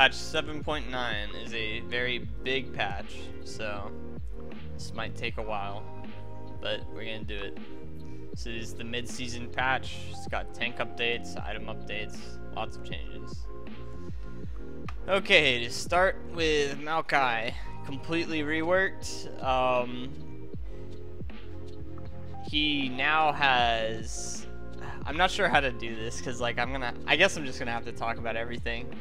patch 7.9 is a very big patch, so this might take a while, but we're gonna do it. So this is the mid-season patch. It's got tank updates, item updates, lots of changes. Okay, to start with Maokai, completely reworked. He now has, I'm not sure how to do this because like I guess I'm just gonna have to talk about everything.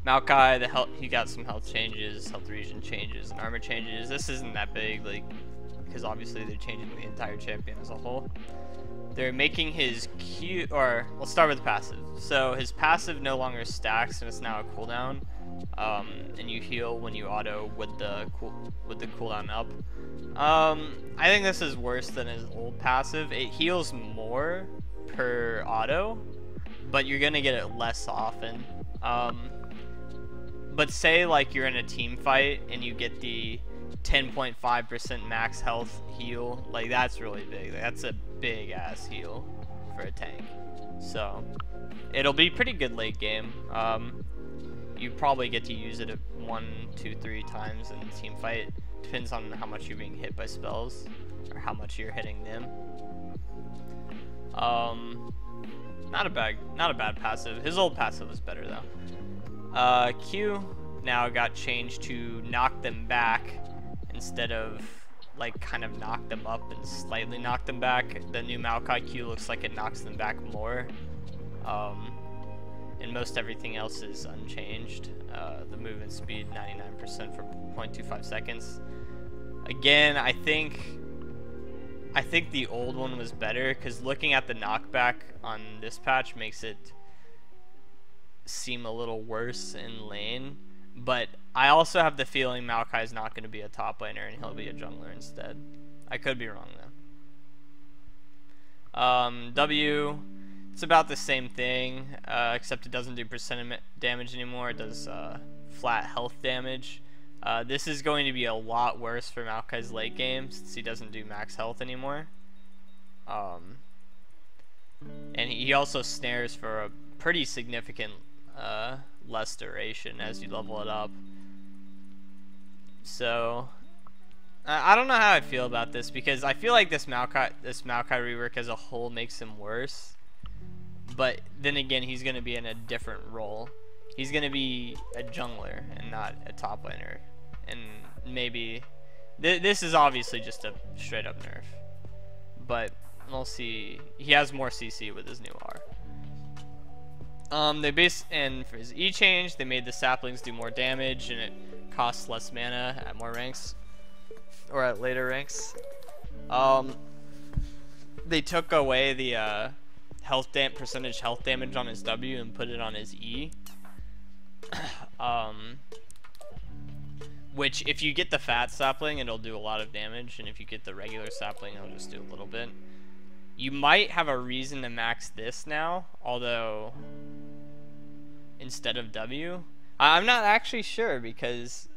Maokai, he got some health changes, health regen changes, and armor changes. This isn't that big, like, because obviously they're changing the entire champion as a whole. They're making his Q, or let's start with the passive. So his passive no longer stacks and it's now a cooldown, and you heal when you auto with the cooldown up. I think this is worse than his old passive. It heals more per auto, but you're gonna get it less often. But say like you're in a team fight and you get the 10.5% max health heal, like that's really big. That's a big ass heal for a tank. So it'll be pretty good late game. You probably get to use it 1, 2, 3 times in a team fight. Depends on how much you're being hit by spells or how much you're hitting them. Not a bad passive. His old passive was better though. Q now got changed to knock them back instead of like kind of knock them up and slightly knock them back. The new Maokai Q looks like it knocks them back more. And most everything else is unchanged. The movement speed 99% for 0.25 seconds. Again, I think the old one was better because looking at the knockback on this patch makes it seem a little worse in lane. But I also have the feeling Maokai is not going to be a top laner and he'll be a jungler instead. I could be wrong though. W, it's about the same thing, except it doesn't do percent damage anymore. It does flat health damage. This is going to be a lot worse for Maokai's late game since he doesn't do max health anymore. And he also snares for a pretty significant less duration as you level it up. So I don't know how I feel about this because I feel like this Maokai rework as a whole makes him worse. But then again, he's going to be in a different role. He's going to be a jungler and not a top laner. And maybe this is obviously just a straight up nerf. But we'll see. He has more CC with his new R. And for his E change, they made the saplings do more damage and it costs less mana at more ranks or at later ranks. They took away the percentage health damage on his W and put it on his E. Which if you get the fat sapling, it'll do a lot of damage, and if you get the regular sapling, it'll just do a little bit. You might have a reason to max this now, although instead of W. I'm not actually sure because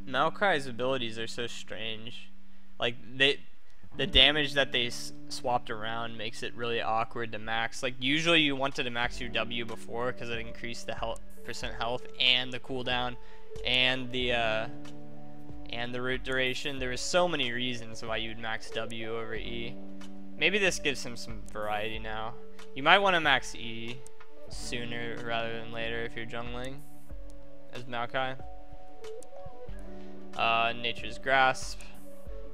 Maokai's abilities are so strange. Like the damage that they swapped around makes it really awkward to max. Like usually you wanted to max your W before because it increased the percent health and the cooldown and the root duration. There was so many reasons why you'd max W over E. Maybe this gives him some variety now. You might want to max E sooner rather than later if you're jungling as Maokai. Nature's Grasp.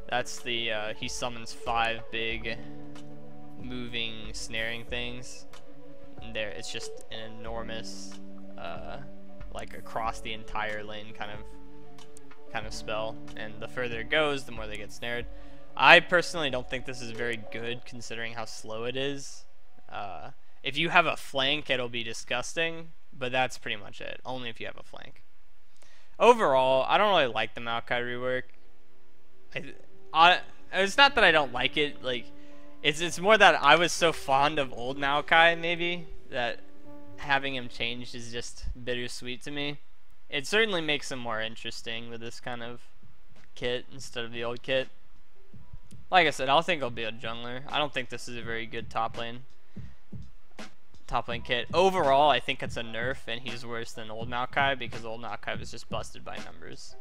That's the he summons 5 big moving snaring things. And there, it's just an enormous like across the entire lane kind of spell. And the further it goes, the more they get snared. I personally don't think this is very good considering how slow it is. If you have a flank, it'll be disgusting, but that's pretty much it. Only if you have a flank. Overall, I don't really like the Maokai rework. It's not that I don't like it. Like, it's more that I was so fond of old Maokai, maybe, that having him changed is just bittersweet to me. It certainly makes him more interesting with this kind of kit instead of the old kit. Like I said, I don't think he'll be a jungler. I don't think this is a very good top top lane kit. Overall, I think it's a nerf, and he's worse than old Maokai because old Maokai was just busted by numbers,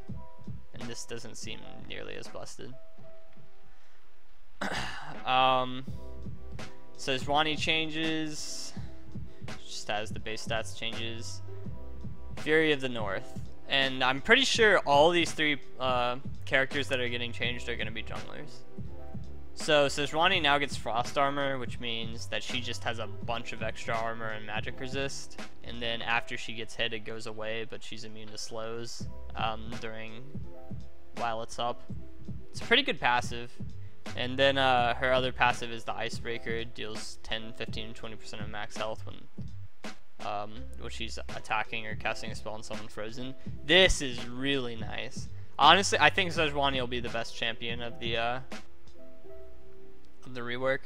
and this doesn't seem nearly as busted. So Sejuani changes, just as the base stats changes. Fury of the North, and I'm pretty sure all these three characters that are getting changed are going to be junglers. So Sejuani now gets Frost Armor, which means that she just has a bunch of extra armor and magic resist, and then after she gets hit it goes away, but she's immune to slows while it's up. It's a pretty good passive. And then her other passive is the Icebreaker. It deals 10, 15, 20% of max health when she's attacking or casting a spell on someone frozen. This is really nice. Honestly, I think Sejuani will be the best champion of the rework.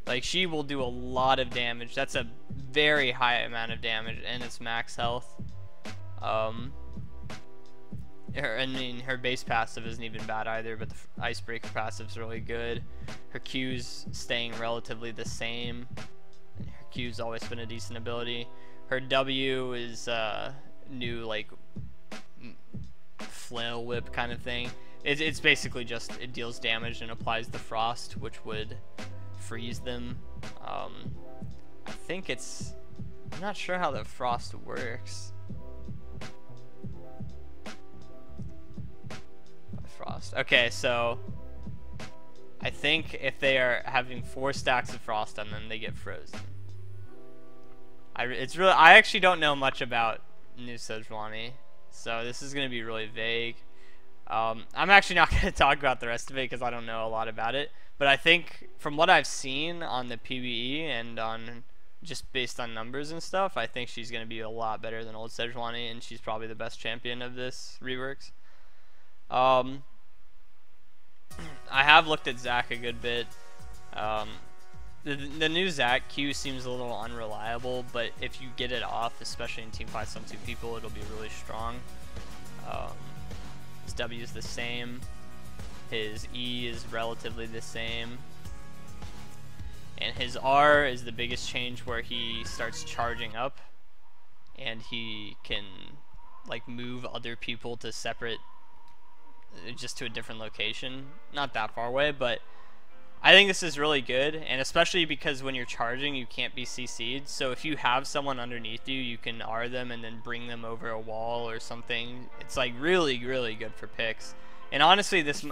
Like, she will do a lot of damage. That's a very high amount of damage, and it's max health. Her base passive isn't even bad either, but the Icebreaker passive is really good. Her Q's staying relatively the same. Her Q's always been a decent ability. Her W is new, like, flail whip kind of thing. It's basically just it deals damage and applies the frost, which would freeze them. I think it's... I'm not sure how the frost works. Frost. Okay, so I think if they are having 4 stacks of frost on them, they get frozen. I actually don't know much about new Sejuani, so this is gonna be really vague. I'm actually not gonna talk about the rest of it because I don't know a lot about it. But I think from what I've seen on the PvE and on just based on numbers and stuff, I think she's gonna be a lot better than old Sejuani, and she's probably the best champion of this reworks. I have looked at Zac a good bit. The new Zac Q seems a little unreliable, but if you get it off, especially in team fights on 2 people, it'll be really strong. His W is the same. His E is relatively the same. And his R is the biggest change, where he starts charging up, and he can like move other people to separate, just to a different location, not that far away. But I think this is really good, and especially because when you're charging you can't be CC'd, so if you have someone underneath you, you can R them and then bring them over a wall or something. It's like really good for picks. And honestly, this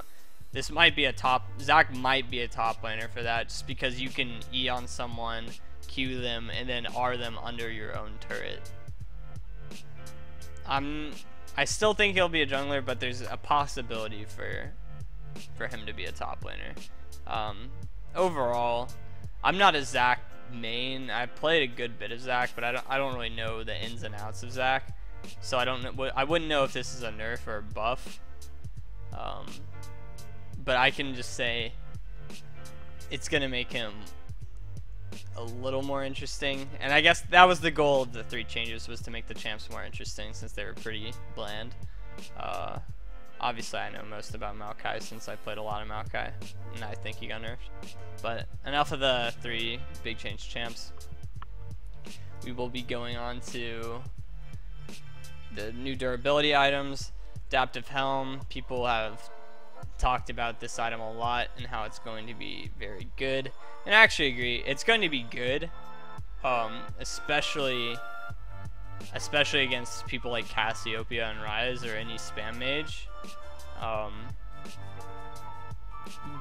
might be a top, Zac might be a top laner for that, just because you can E on someone, Q them, and then R them under your own turret. I still think he'll be a jungler, but there's a possibility for him to be a top laner. Overall, I'm not a Zac main. I played a good bit of Zac, but I don't really know the ins and outs of Zac, so I wouldn't know if this is a nerf or a buff. But I can just say it's gonna make him a little more interesting, and I guess that was the goal of the 3 changes, was to make the champs more interesting since they were pretty bland. Obviously I know most about Maokai since I played a lot of Maokai, and I think he got nerfed. But enough of the 3 big change champs. We will be going on to the new durability items. Adaptive Helm, people have talked about this item a lot and how it's going to be very good, and I actually agree. It's going to be good, especially against people like Cassiopeia and Ryze or any spam mage.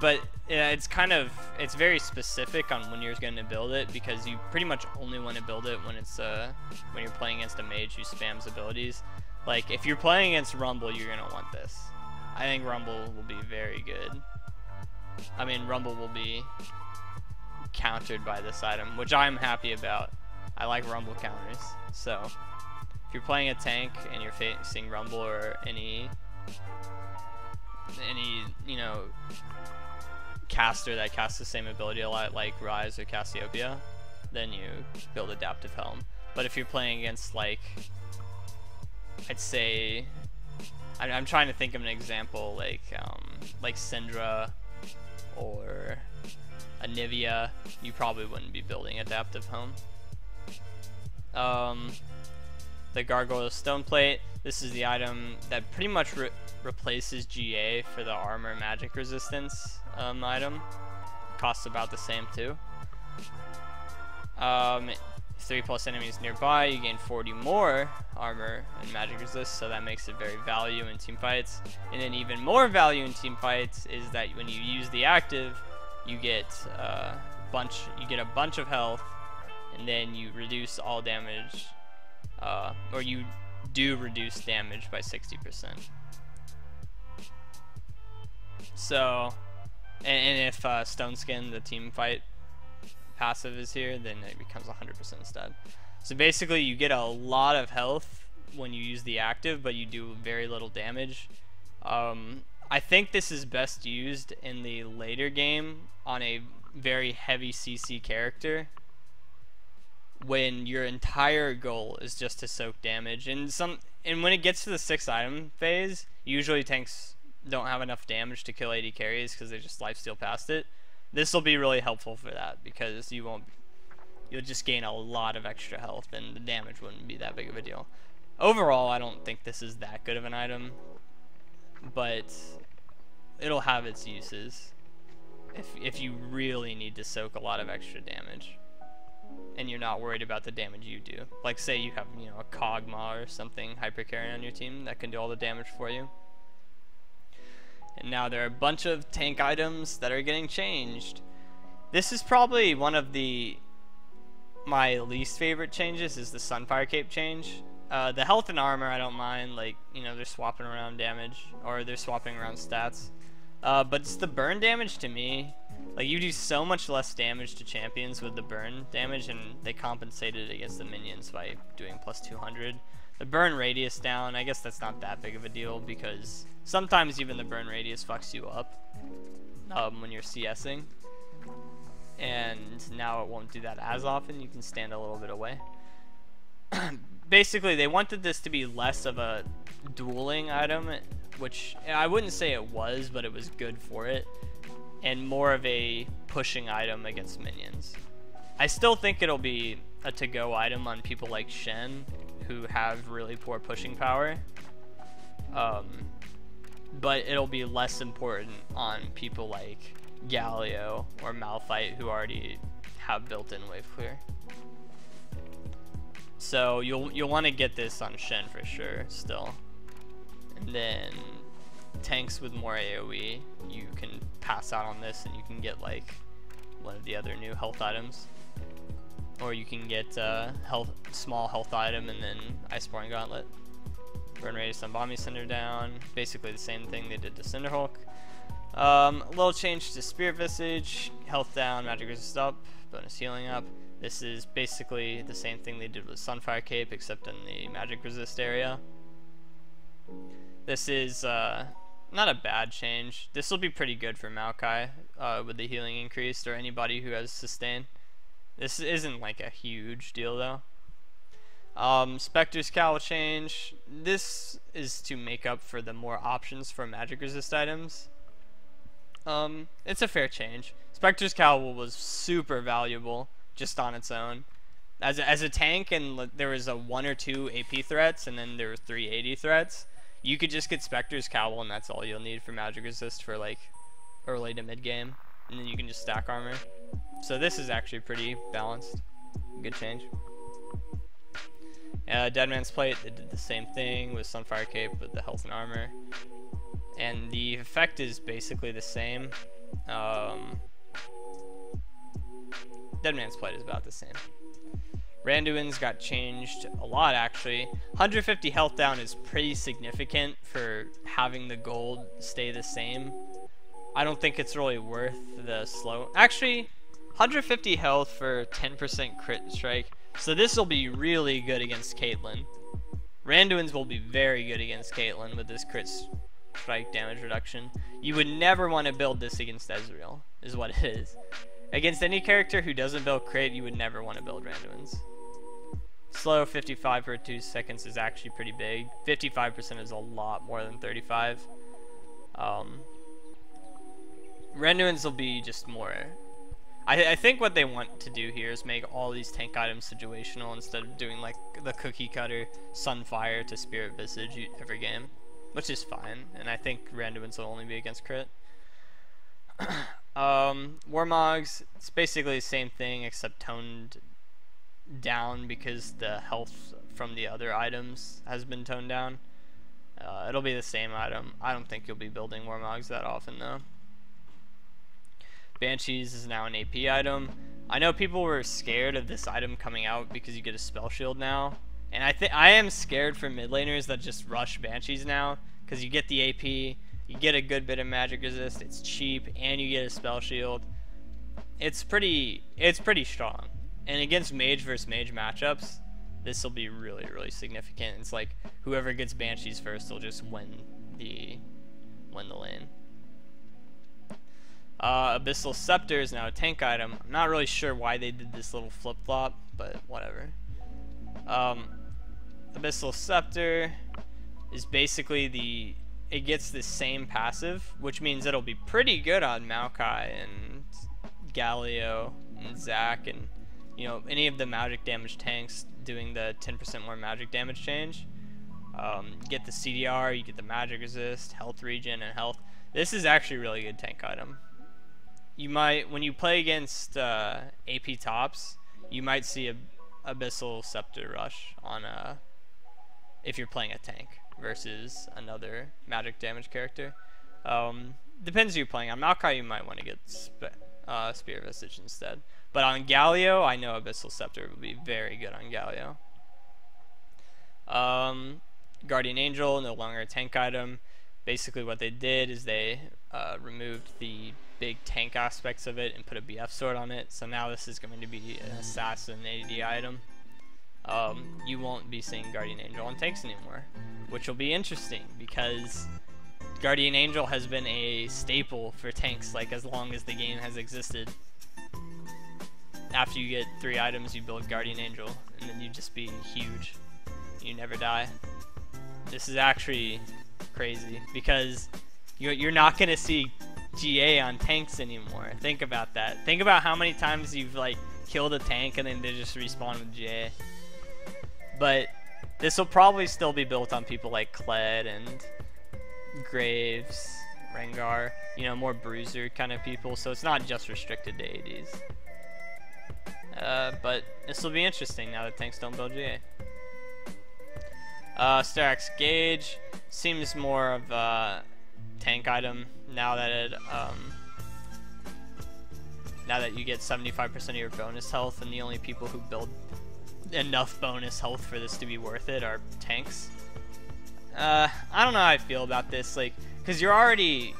But it's very specific on when you're going to build it, because you pretty much only want to build it when it's when you're playing against a mage who spams abilities. Like if you're playing against Rumble, you're gonna want this. I think Rumble will be very good. I mean, Rumble will be countered by this item, which I'm happy about. I like Rumble counters. So if you're playing a tank and you're facing Rumble or any you know, caster that casts the same ability a lot, like Ryze or Cassiopeia, then you build Adaptive Helm. But if you're playing against, like, I'd say, I'm trying to think of an example, like Syndra or Anivia, you probably wouldn't be building Adaptive Helm. the Gargoyle Stone Plate. This is the item that pretty much replaces GA for the armor magic resistance item. Costs about the same too. 3+ enemies nearby, you gain 40 more armor and magic resist, so that makes it very value in team fights. And then even more value in team fights is that when you use the active, you get a bunch of health, and then you reduce all damage, or you do reduce damage by 60%. So, and if Stone Skin, the team fight passive, is here, then it becomes 100% stud. So basically you get a lot of health when you use the active, but you do very little damage. I think this is best used in the later game on a very heavy CC character, when your entire goal is just to soak damage. And when it gets to the 6th item phase, usually tanks don't have enough damage to kill AD carries because they just lifesteal past it. This will be really helpful for that, because you'll just gain a lot of extra health and the damage wouldn't be that big of a deal. Overall, I don't think this is that good of an item, but it'll have its uses if you really need to soak a lot of extra damage and you're not worried about the damage you do. Like say you have, you know, a Kog'Maw or something hyper carry on your team that can do all the damage for you. And now there are a bunch of tank items that are getting changed. This is probably one of my least favorite changes, is the Sunfire Cape change. The health and armor I don't mind, like, you know, they're swapping around damage, or they're swapping around stats. But it's the burn damage to me. Like, you do so much less damage to champions with the burn damage, and they compensated against the minions by doing plus 200. The burn radius down, I guess that's not that big of a deal, because sometimes even the burn radius fucks you up when you're CSing. And now it won't do that as often, you can stand a little bit away. Basically, they wanted this to be less of a dueling item, which I wouldn't say it was, but it was good for it, and more of a pushing item against minions. I still think it'll be a to-go item on people like Shen, who have really poor pushing power, but it'll be less important on people like Galio or Malphite, who already have built-in wave clear. So you'll want to get this on Shen for sure still. And then tanks with more AoE, you can pass out on this and you can get like one of the other new health items. Or you can get small health item and then Iceborne Gauntlet. Burn radius on Bombing Cinder down. Basically the same thing they did to Cinderhulk. A little change to Spirit Visage. Health down, magic resist up, bonus healing up. This is basically the same thing they did with Sunfire Cape, except in the magic resist area. This is not a bad change. This will be pretty good for Maokai with the healing increased, or anybody who has sustain. This isn't like a huge deal though. Spectre's Cowl change. This is to make up for the more options for magic resist items. It's a fair change. Spectre's Cowl was super valuable just on its own. As a tank, and there was a 1 or 2 AP threats, and then there were 3 AD threats, you could just get Spectre's Cowl, and that's all you'll need for magic resist for like early to mid game, and then you can just stack armor. So this is actually pretty balanced. Good change. Dead Man's Plate, they did the same thing with Sunfire Cape with the health and armor, and the effect is basically the same. Dead Man's Plate is about the same. Randuin's got changed a lot actually. 150 health down is pretty significant for having the gold stay the same. I don't think it's really worth the slow. Actually, 150 health for 10% crit strike. So this will be really good against Caitlyn. Randuin's will be very good against Caitlyn with this crit strike damage reduction. You would never want to build this against Ezreal, is what it is. Against any character who doesn't build crit, you would never want to build Randuin's. Slow 55 per 2 seconds is actually pretty big. 55% is a lot more than 35. Randuin's will be just more. I think what they want to do here is make all these tank items situational instead of doing like the cookie cutter Sunfire to Spirit Visage every game, which is fine, and I think Randuin's will only be against crit. Warmogs, it's basically the same thing except toned down because the health from the other items has been toned down. It'll be the same item. I don't think you'll be building Warmogs that often though. Banshees is now an AP item. I know people were scared of this item coming out because you get a spell shield now, and I am scared for mid laners that just rush Banshees now, because you get the AP, you get a good bit of magic resist, it's cheap, and you get a spell shield. It's pretty strong, and against mage versus mage matchups, this will be really, really significant. It's like whoever gets Banshees first will just win the lane. Abyssal Scepter is now a tank item. I'm not really sure why they did this little flip-flop, but whatever. Abyssal Scepter is basically it gets the same passive, which means it'll be pretty good on Maokai and Galio and Zac and, you know, any of the magic damage tanks doing the 10% more magic damage change. You get the CDR, you get the magic resist, health regen, and health. This is actually a really good tank item. You might, when you play against AP tops, you might see a Abyssal Scepter rush on if you're playing a tank versus another magic damage character. Depends who you're playing. On Maokai, you might want to get Spirit Visage instead. But on Galio, I know Abyssal Scepter would be very good on Galio. Guardian Angel, no longer a tank item. Basically what they did is they removed the big tank aspects of it and put a BF sword on it. So now this is going to be an assassin AD item. You won't be seeing Guardian Angel on tanks anymore, which will be interesting because Guardian Angel has been a staple for tanks like as long as the game has existed. After you get 3 items, you build Guardian Angel, and then you just be huge. You never die. This is actually crazy because you're not gonna see GA on tanks anymore. Think about that. Think about how many times you've like killed a tank and then they just respawn with GA. But this will probably still be built on people like Kled and Graves, Rengar, you know, more bruiser kind of people. So it's not just restricted to ADs. But this will be interesting now that tanks don't build GA. Sterak's Gauge seems more of a tank item now that you get 75% of your bonus health, and the only people who build enough bonus health for this to be worth it are tanks. I don't know how I feel about this, like, because you're already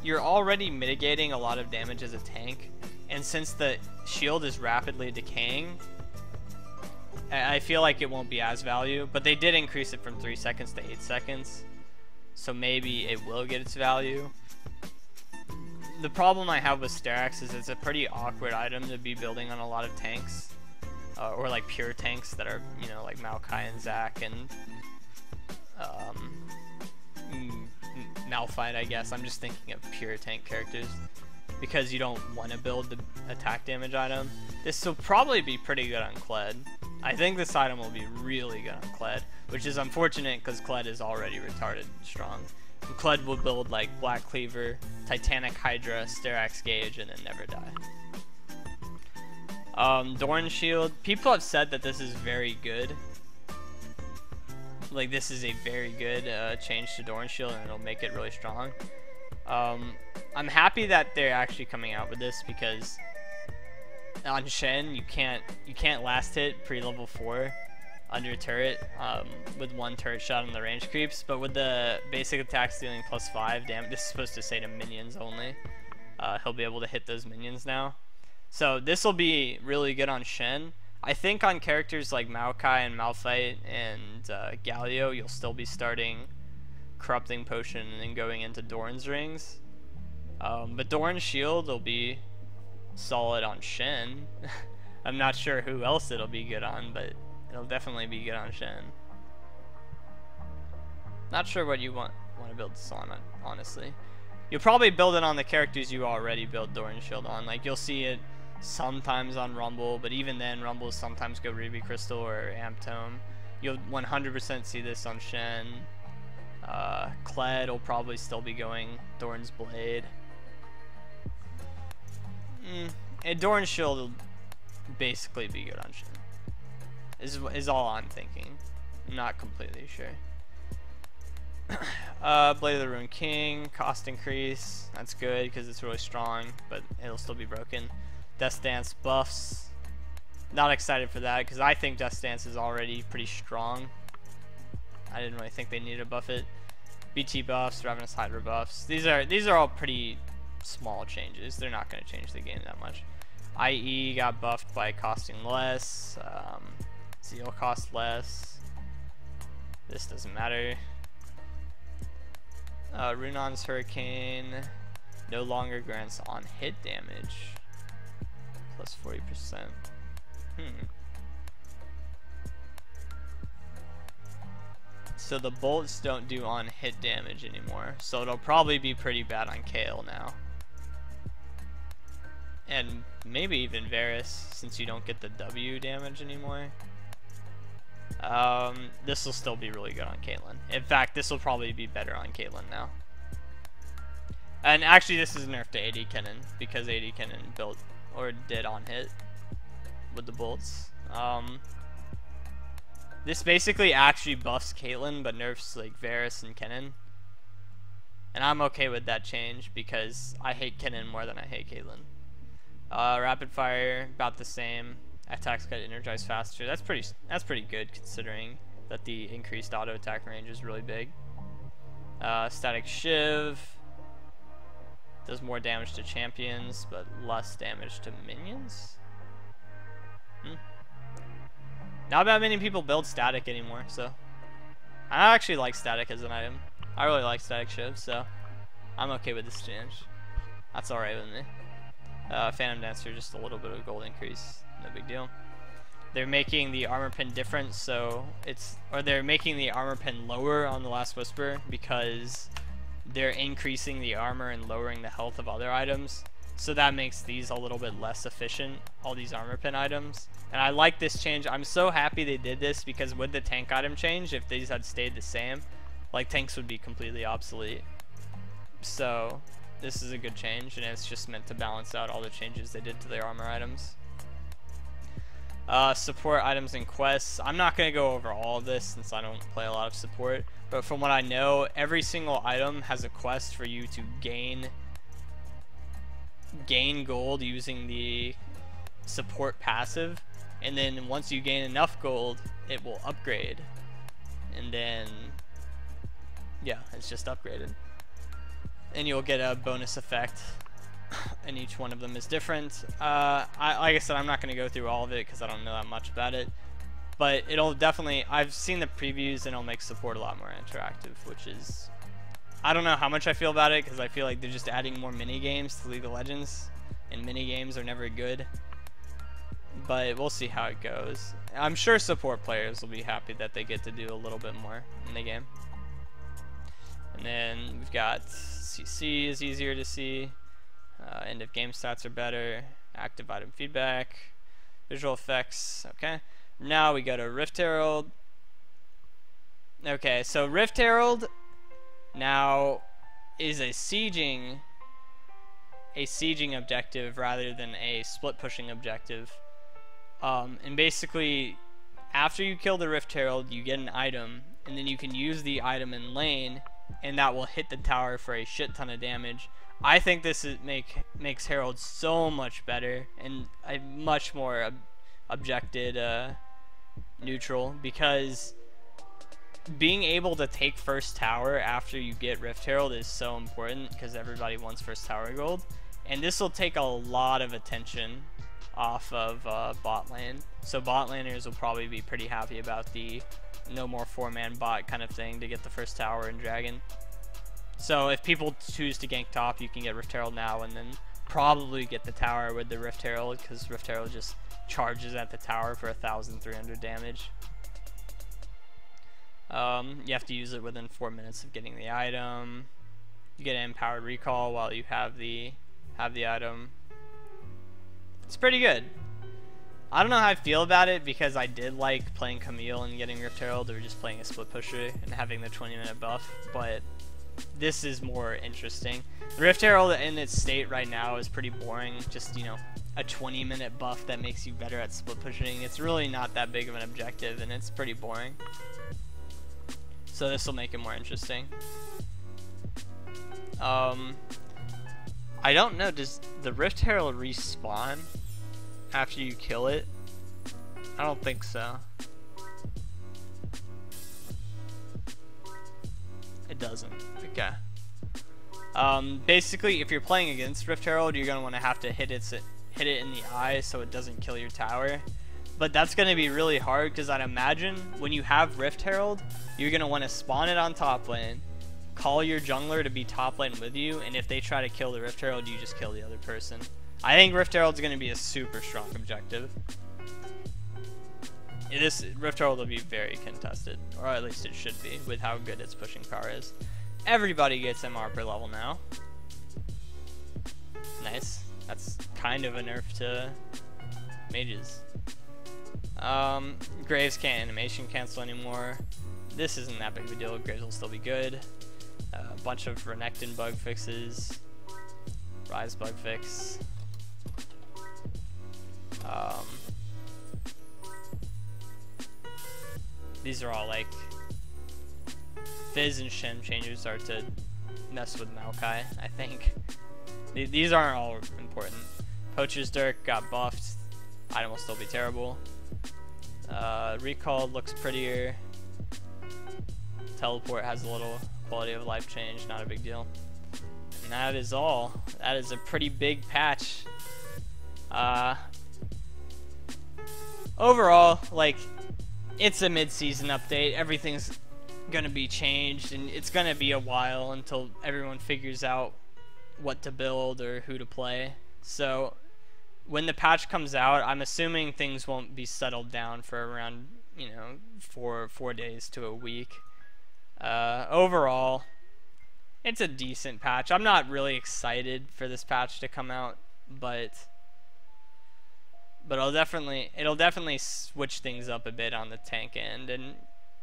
mitigating a lot of damage as a tank, and since the shield is rapidly decaying, I feel like it won't be as value, but they did increase it from 3 seconds to 8 seconds, so maybe it will get its value. The problem I have with Sterak's is it's a pretty awkward item to be building on a lot of tanks, or like pure tanks that are, you know, like Maokai and Zac and Malphite, I guess. I'm just thinking of pure tank characters because you don't want to build the attack damage item. This will probably be pretty good on Kled. I think this item will be really good on Kled, which is unfortunate because Kled is already retarded strong. And Kled will build like Black Cleaver, Titanic Hydra, Sterak's Gauge, and then never die. Doran Shield. People have said that this is very good. Like, this is a very good change to Doran Shield, and it'll make it really strong. I'm happy that they're actually coming out with this because on Shen you can't last hit pre-level 4 under turret with 1 turret shot on the range creeps, but with the basic attack stealing +5 damage, this is supposed to say to minions only, he'll be able to hit those minions now. So this will be really good on Shen. I think on characters like Maokai and Malphite and Galio, you'll still be starting Corrupting Potion and then going into Doran's Rings. But Doran's Shield will be solid on Shen. I'm not sure who else it'll be good on, but it'll definitely be good on Shen. Not sure what you want to build this on, honestly. You'll probably build it on the characters you already build Doran's Shield on. Like, you'll see it sometimes on Rumble, but even then, Rumbles sometimes go Ruby Crystal or Amp Tome. You'll 100% see this on Shen. Kled will probably still be going Doran's Blade. And Doran's Shield will basically be good on Shen. Is all I'm thinking. I'm not completely sure. Blade of the Ruined King, cost increase. That's good because it's really strong, but it'll still be broken. Death Dance buffs. Not excited for that because I think Death Dance is already pretty strong. I didn't really think they needed to buff it. BT buffs, Ravenous Hydra buffs. These are all pretty small changes. They're not going to change the game that much. IE got buffed by costing less. Zeal cost less. This doesn't matter. Runon's Hurricane no longer grants on hit damage. Plus 40%. So the bolts don't do on hit damage anymore. So it'll probably be pretty bad on Kale now. And maybe even Varus, since you don't get the W damage anymore. This will still be really good on Caitlyn. In fact, this will probably be better on Caitlyn now. And actually, this is nerfed to AD Kennen because AD Kennen built or did on hit with the bolts. This basically actually buffs Caitlyn but nerfs like Varus and Kennen. And I'm okay with that change because I hate Kennen more than I hate Caitlyn. Rapid fire about the same. Attacks get energized faster. That's pretty good considering that the increased auto attack range is really big. Static Shiv does more damage to champions but less damage to minions. Not that many people build static anymore, so I actually like static as an item. I really like Static Shiv, so I'm okay with this change. That's alright with me. Phantom Dancer, just a little bit of gold increase. No big deal. They're making the armor pin different, so they're making the armor pin lower on the Last Whisper because they're increasing the armor and lowering the health of other items. So that makes these a little bit less efficient, all these armor pin items. And I like this change. I'm so happy they did this because with the tank item change, if these had stayed the same, like tanks would be completely obsolete. So this is a good change, and it's just meant to balance out all the changes they did to their armor items. Support items and quests. I'm not going to go over all of this since I don't play a lot of support, but from what I know, every single item has a quest for you to gain gold using the support passive, and then once you gain enough gold, it will upgrade, and then yeah, it's just upgraded, and you'll get a bonus effect. And each one of them is different. Like I said, I'm not going to go through all of it because I don't know that much about it, but it'll definitely, I've seen the previews and it'll make support a lot more interactive, which is, I don't know how much I feel about it because I feel like they're just adding more mini games to League of Legends, and mini games are never good, but we'll see how it goes. I'm sure support players will be happy that they get to do a little bit more in the game. And then we've got CC is easier to see. End of game stats are better. Active item feedback. Visual effects. Okay. Now we go to Rift Herald. Okay, so Rift Herald now is a sieging objective rather than a split pushing objective. And basically, after you kill the Rift Herald, you get an item, and then you can use the item in lane, and that will hit the tower for a shit ton of damage. I think this makes Herald so much better and a much more objected neutral, because being able to take first tower after you get Rift Herald is so important because everybody wants first tower gold, and this will take a lot of attention off of bot lane. So bot laners will probably be pretty happy about the no more 4-man bot kind of thing to get the first tower in Dragon. So if people choose to gank top, you can get Rift Herald now and then probably get the tower with the Rift Herald, because Rift Herald just charges at the tower for 1,300 damage. You have to use it within 4 minutes of getting the item. You get an empowered recall while you have the item. It's pretty good. I don't know how I feel about it because I did like playing Camille and getting Rift Herald, or just playing a split pusher and having the 20-minute buff, but this is more interesting. The Rift Herald in its state right now is pretty boring. Just, you know, a 20-minute buff that makes you better at split pushing. It's really not that big of an objective, and it's pretty boring. So this will make it more interesting. I don't know, does the Rift Herald respawn after you kill it? I don't think so. It doesn't. Okay. Basically, if you're playing against Rift Herald, you're gonna want to have to hit it in the eye so it doesn't kill your tower. But that's gonna be really hard because I'd imagine when you have Rift Herald, you're gonna want to spawn it on top lane, call your jungler to be top lane with you, and if they try to kill the Rift Herald, you just kill the other person. I think Rift Herald's gonna be a super strong objective. This Rift Herald will be very contested, or at least it should be, with how good its pushing power is. Everybody gets MR per level now. Nice. That's kind of a nerf to mages. Graves can't animation cancel anymore. This isn't that big of a deal. Graves will still be good. A bunch of Renekton bug fixes. Rise bug fix. These are all like Fizz and Shen changes are to mess with Maokai, I think. These aren't all important. Poacher's Dirk got buffed. Item will still be terrible. Recall looks prettier. Teleport has a little quality of life change, not a big deal. And that is all. That is a pretty big patch. Overall, like, it's a mid-season update. Everything's gonna be changed, and it's gonna be a while until everyone figures out what to build or who to play. So when the patch comes out, I'm assuming things won't be settled down for around, you know, four days to a week. Overall, it's a decent patch. I'm not really excited for this patch to come out, but it'll definitely switch things up a bit on the tank end. And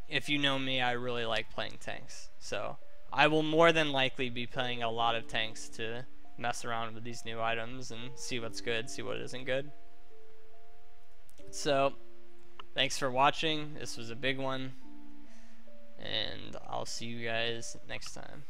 if you know me, I really like playing tanks, so I will more than likely be playing a lot of tanks to mess around with these new items and see what's good, see what isn't good. So thanks for watching. This was a big one, and I'll see you guys next time.